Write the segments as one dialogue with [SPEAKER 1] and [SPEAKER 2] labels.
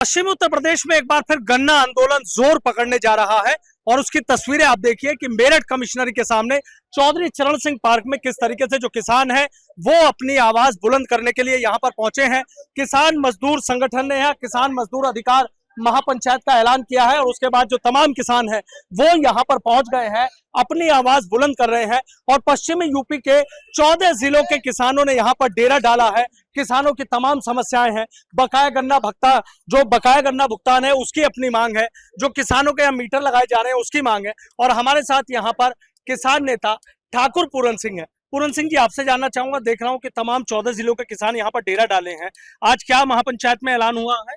[SPEAKER 1] पश्चिमी उत्तर प्रदेश में एक बार फिर गन्ना आंदोलन जोर पकड़ने जा रहा है और उसकी तस्वीरें आप देखिए कि मेरठ कमिश्नरी के सामने चौधरी चरण सिंह पार्क में किस तरीके से जो किसान है वो अपनी आवाज बुलंद करने के लिए यहाँ पर पहुंचे हैं। किसान मजदूर संगठन ने यहाँ किसान मजदूर अधिकार महापंचायत का ऐलान किया है और उसके बाद जो तमाम किसान हैं वो यहाँ पर पहुंच गए हैं, अपनी आवाज बुलंद कर रहे हैं और पश्चिमी यूपी के 14 जिलों के किसानों ने यहाँ पर डेरा डाला है। किसानों की तमाम समस्याएं हैं, बकाया गन्ना भुगतान है उसकी अपनी मांग है, जो किसानों के यहाँ मीटर लगाए जा रहे हैं उसकी मांग है। और हमारे साथ यहाँ पर किसान नेता ठाकुर पूरन सिंह है। पूरन सिंह जी, आपसे जानना चाहूंगा, देख रहा हूँ कि तमाम 14 जिलों के किसान यहाँ पर डेरा डाले हैं, आज क्या महापंचायत में ऐलान हुआ है?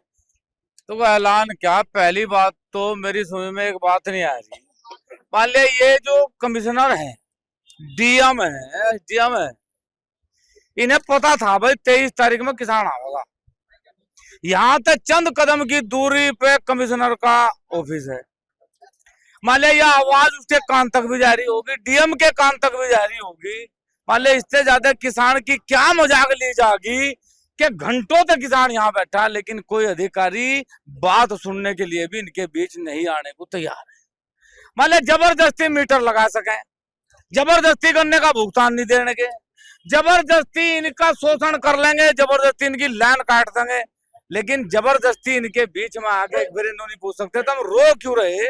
[SPEAKER 2] तो वो ऐलान क्या, पहली बात तो मेरी समझ में एक बात नहीं आ रही। मान लिया ये जो कमिश्नर है, डीएम है, इन्हें पता था भाई 23 तारीख में किसान आएगा। यहाँ तक चंद कदम की दूरी पे कमिश्नर का ऑफिस है। मान लिया यह आवाज उसके कान तक भी जारी होगी, डीएम के कान तक भी जारी होगी। मान लिया इससे ज्यादा किसान की क्या मजाक ली जाएगी कि घंटों तक किसान यहाँ बैठा, लेकिन कोई अधिकारी बात सुनने के लिए भी इनके बीच नहीं आने को तैयार है। मान लिया जबरदस्ती मीटर लगा सके, जबरदस्ती करने का भुगतान नहीं देने के, जबरदस्ती इनका शोषण कर लेंगे, जबरदस्ती इनकी लाइन काट देंगे, लेकिन जबरदस्ती इनके बीच में आके एक बार इन्होंने पूछ सकते तो हम रो क्यों रहे,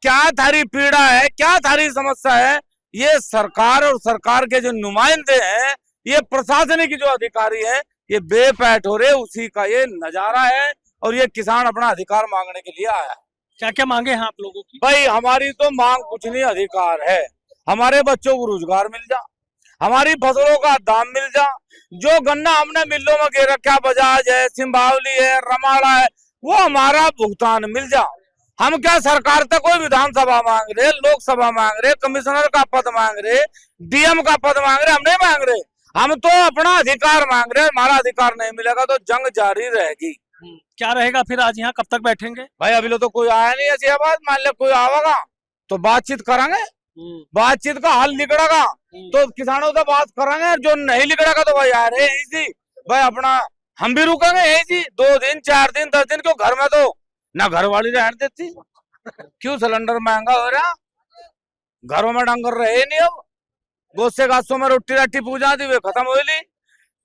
[SPEAKER 2] क्या थारी पीड़ा है, क्या थारी समस्या है। ये सरकार और सरकार के जो नुमाइंदे हैं, ये प्रशासनिक जो अधिकारी है, ये बेपैठ हो रहे, उसी का ये नजारा है। और ये किसान अपना अधिकार मांगने के लिए आया है।
[SPEAKER 1] क्या क्या मांगे हैं आप लोगों की?
[SPEAKER 2] भाई हमारी तो मांग कुछ नहीं, अधिकार है। हमारे बच्चों को रोजगार मिल जा, हमारी फसलों का दाम मिल जा, जो गन्ना हमने मिलों में गे रखा, बजाज है, सिंबावली है, रमाड़ा है, वो हमारा भुगतान मिल जा। हम क्या सरकार तक कोई विधानसभा मांग रहे, लोकसभा मांग रहे, कमिश्नर का पद मांग रहे, डीएम का पद मांग रहे, हम नहीं मांग रहे। हम तो अपना अधिकार मांग रहे हैं। हमारा अधिकार नहीं मिलेगा तो जंग जारी रहेगी।
[SPEAKER 1] क्या रहेगा फिर? आज यहाँ कब तक बैठेंगे?
[SPEAKER 2] भाई अभी तो कोई आया नहीं ऐसी बात, मान लिया कोई आवेगा तो बातचीत करेंगे, बातचीत का हल निकलेगा तो किसानों से बात करेंगे, जो नहीं निकलेगा तो भाई यार यही भाई अपना हम भी रुकेंगे यही 2 दिन 4 दिन 10 दिन। क्यों घर में तो ना घर वाली रहने देती, क्यों सिलेंडर महंगा हो रहा, घरों में डंगर रहे नहीं, अब गोसे गासों में रोटी राटी पूजा दी वे खत्म हो ली।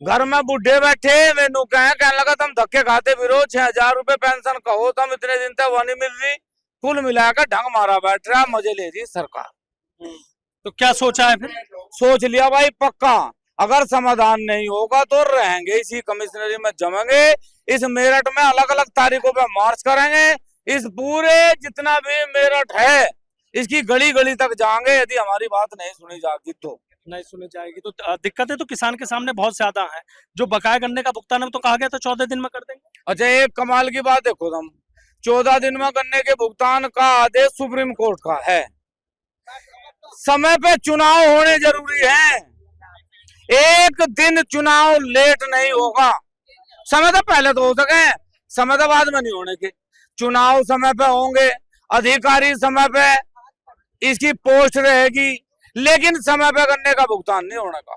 [SPEAKER 2] घर में बूढ़े बैठे मेनू कहने लगा तुम धक्के खाते फिरो, 6000 रुपए पेंशन कहो तुम, इतने दिन तक वो नहीं मिल रही। कुल मिलाकर ढंग मारा बैठ रहा, मजे ले रही सरकार।
[SPEAKER 1] तो क्या सोचा है फिर?
[SPEAKER 2] सोच लिया भाई पक्का, अगर समाधान नहीं होगा तो रहेंगे इसी कमिश्नरी में, जमेंगे इस मेरठ में, अलग अलग तारीखों पे मार्च करेंगे। इस पूरे जितना भी मेरठ है इसकी गली गली तक जाएंगे। यदि हमारी बात नहीं सुनी जाएगी तो
[SPEAKER 1] नहीं सुनी जाएगी तो दिक्कतें तो किसान के सामने बहुत ज्यादा है। जो बकाया गन्ने का भुगतान है तो कहा गया था 14 दिन में कर देंगे।
[SPEAKER 2] अच्छा एक कमाल की बात देखो तुम, 14 दिन में गन्ने के भुगतान का आदेश सुप्रीम कोर्ट का है। समय पे चुनाव होने जरूरी है, एक दिन चुनाव लेट नहीं होगा। समय तो पहले तो हो सके, समय तो बाद में नहीं होने के। चुनाव समय पे होंगे, अधिकारी समय पे इसकी पोस्ट रहेगी, लेकिन समय पे गन्ने का भुगतान नहीं होने का,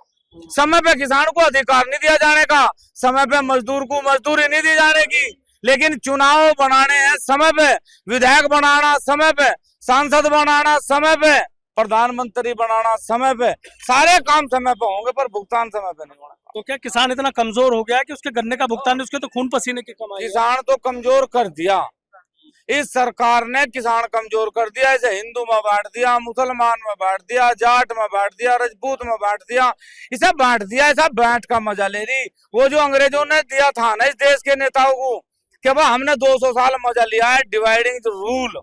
[SPEAKER 2] समय पे किसान को अधिकार नहीं दिया जाने का, समय पे मजदूर को मजदूरी नहीं दी जाने की। लेकिन चुनाव बनाने हैं समय पे, विधायक बनाना समय पे, सांसद बनाना समय पे, प्रधानमंत्री बनाना समय पे, सारे काम समय पे होंगे, पर भुगतान समय पे नहीं होगा।
[SPEAKER 1] तो क्या किसान इतना कमजोर हो गया है कि उसके गन्ने का भुगतान, उसके तो खून पसीने की कमाई है?
[SPEAKER 2] किसान तो कमजोर कर दिया, इस सरकार ने किसान कमजोर कर दिया। इसे हिंदू में बांट दिया, मुसलमान में बांट दिया, जाट में बांट दिया, राजपूत में बांट दिया, इसे बांट दिया। ऐसा बांट का मजा ले रही। वो जो अंग्रेजों ने दिया था ना इस देश के नेताओं को कि भाई हमने 200 साल मजा लिया है, डिवाइडिंग द रूल,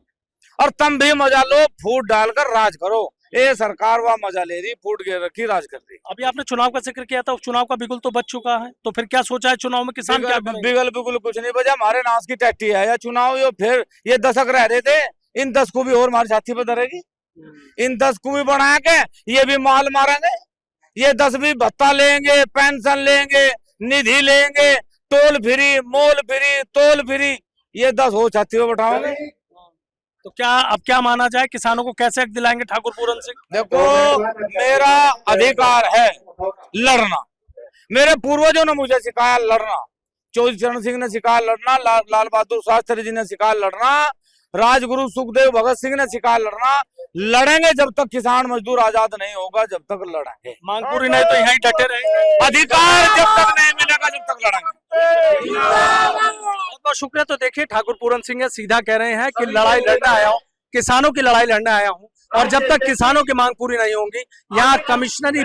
[SPEAKER 2] और तुम भी मजा लो, फूट डालकर राज करो। ये सरकार वह मजा ले रही, फूट गिर रखी, राज कर रही।
[SPEAKER 1] अभी आपने चुनाव का जिक्र किया था, चुनाव का बिगुल तो बच चुका है, तो फिर क्या सोचा है चुनाव में किसान क्या करेंगे?
[SPEAKER 2] बिगुल कुछ नहीं बजा, हमारे नाश की टट्टी है या चुनाव। यो फिर ये 10 रह रहे थे, इन 10 को भी और हमारे साथी पे धरेगी। इन 10 को भी बढ़ा के ये भी माल मारेंगे, ये 10 भी भत्ता लेंगे, पेंशन लेंगे, निधि लेंगे, टोल फ्री, मोल फ्री, तोल फ्री, ये 10 हो छाती पे बैठाओगे।
[SPEAKER 1] तो क्या अब क्या माना जाए, किसानों को कैसे हक दिलाएंगे ठाकुर पूरन सिंह?
[SPEAKER 2] देखो मेरा अधिकार है लड़ना, मेरे पूर्वजों ने मुझे सिखाया लड़ना। चौधरी चरण सिंह ने सिखा लड़ना, लाल बहादुर शास्त्री जी ने सिखा लड़ना, राजगुरु सुखदेव भगत सिंह ने सिखा लड़ना। लड़ेंगे जब तक किसान मजदूर आजाद नहीं होगा, जब तक लड़ेंगे।
[SPEAKER 1] मांग पूरी नहीं तो यहीं डटे रहेंगे।
[SPEAKER 2] अधिकार जब तक नहीं मिलेगा, जब तक लड़ेंगे।
[SPEAKER 1] बहुत बहुत शुक्रिया। तो देखिए, ठाकुर पूरन सिंह है, सीधा कह रहे हैं कि लड़ाई लड़ने आया हूँ, किसानों की लड़ाई लड़ने आया हूँ, और जब तक किसानों की मांग पूरी नहीं होंगी, यहाँ कमिश्नरी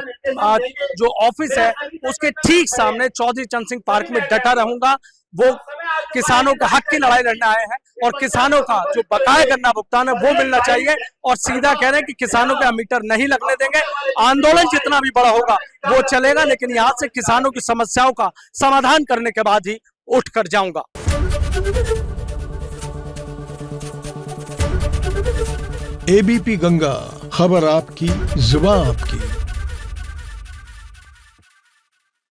[SPEAKER 1] जो ऑफिस है उसके ठीक सामने चौधरी चरण सिंह पार्क में डटा रहूंगा। वो किसानों का हक की लड़ाई लड़ने आए हैं और किसानों का जो बकाया गन्ना भुगतान है वो मिलना चाहिए। और सीधा कह रहे हैं कि किसानों का मीटर नहीं लगने देंगे। आंदोलन जितना भी बड़ा होगा वो चलेगा, लेकिन यहाँ से किसानों की समस्याओं का समाधान करने के बाद ही उठ कर जाऊंगा।
[SPEAKER 3] एबीपी गंगा, खबर आपकी, जुबान आपकी।